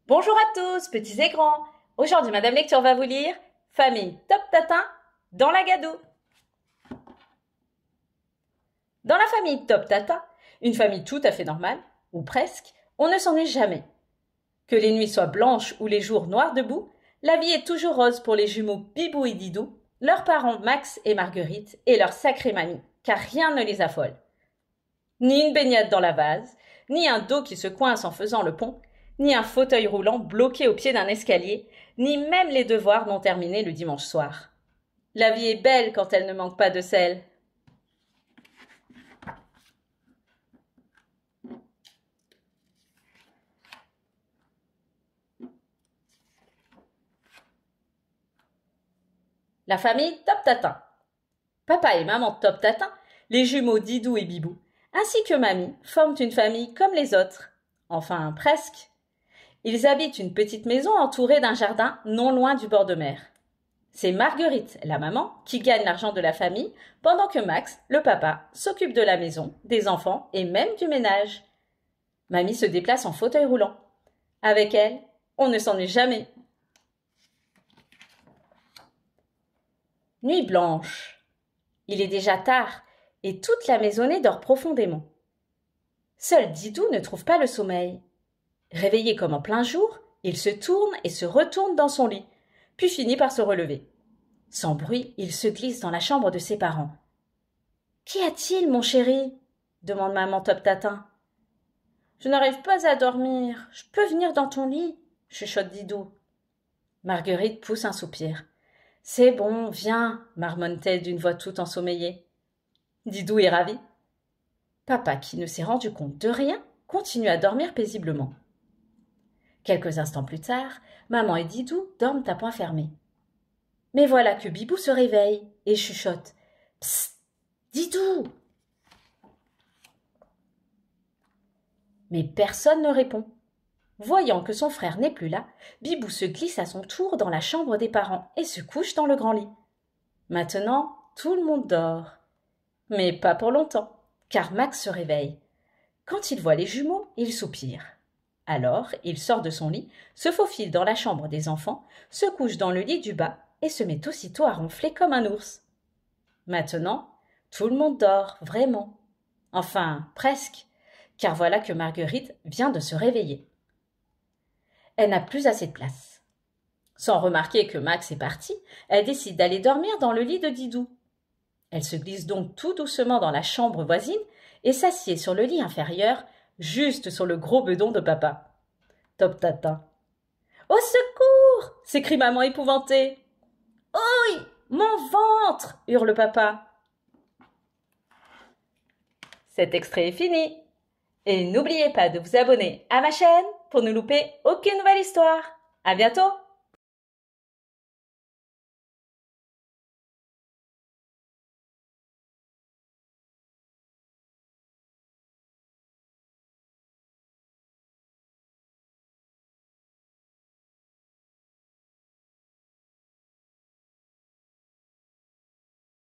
Bonjour à tous, petits et grands. Aujourd'hui, Madame Lecture va vous lire Famille Top Tatin dans la Gadoue. Dans la famille Top Tatin, une famille tout à fait normale, ou presque, on ne s'ennuie jamais. Que les nuits soient blanches ou les jours noirs debout, la vie est toujours rose pour les jumeaux Bibou et Didou, leurs parents Max et Marguerite et leur sacrée mamie, car rien ne les affole. Ni une baignade dans la vase, ni un dos qui se coince en faisant le pont, ni un fauteuil roulant bloqué au pied d'un escalier, ni même les devoirs non terminés le dimanche soir. La vie est belle quand elle ne manque pas de sel. La famille Top Tatin. Papa et maman Top Tatin, les jumeaux Didou et Bibou, ainsi que mamie, forment une famille comme les autres. Enfin, presque. Ils habitent une petite maison entourée d'un jardin non loin du bord de mer. C'est Marguerite, la maman, qui gagne l'argent de la famille, pendant que Max, le papa, s'occupe de la maison, des enfants et même du ménage. Mamie se déplace en fauteuil roulant. Avec elle, on ne s'ennuie jamais. Nuit blanche. Il est déjà tard et toute la maisonnée dort profondément. Seul Didou ne trouve pas le sommeil. Réveillé comme en plein jour, il se tourne et se retourne dans son lit, puis finit par se relever. Sans bruit, il se glisse dans la chambre de ses parents. « Qu'y a-t-il, mon chéri ?» demande maman Top Tatin. « Je n'arrive pas à dormir. Je peux venir dans ton lit ?» chuchote Didou. Marguerite pousse un soupir. « C'est bon, viens » marmonne-t-elle d'une voix toute ensommeillée. Didou est ravi. Papa, qui ne s'est rendu compte de rien, continue à dormir paisiblement. Quelques instants plus tard, maman et Didou dorment à point fermé. Mais voilà que Bibou se réveille et chuchote. « Psst, Didou !» Mais personne ne répond. Voyant que son frère n'est plus là, Bibou se glisse à son tour dans la chambre des parents et se couche dans le grand lit. Maintenant, tout le monde dort. Mais pas pour longtemps, car Max se réveille. Quand il voit les jumeaux, il soupire. Alors, il sort de son lit, se faufile dans la chambre des enfants, se couche dans le lit du bas et se met aussitôt à ronfler comme un ours. Maintenant, tout le monde dort, vraiment. Enfin, presque, car voilà que Marguerite vient de se réveiller. Elle n'a plus assez de place. Sans remarquer que Max est parti, elle décide d'aller dormir dans le lit de Didou. Elle se glisse donc tout doucement dans la chambre voisine et s'assied sur le lit inférieur, juste sur le gros bedon de papa. Top Tatin. « Au secours !» s'écrie maman épouvantée. « Oui, mon ventre !» hurle papa. Cet extrait est fini. Et n'oubliez pas de vous abonner à ma chaîne pour ne louper aucune nouvelle histoire. À bientôt!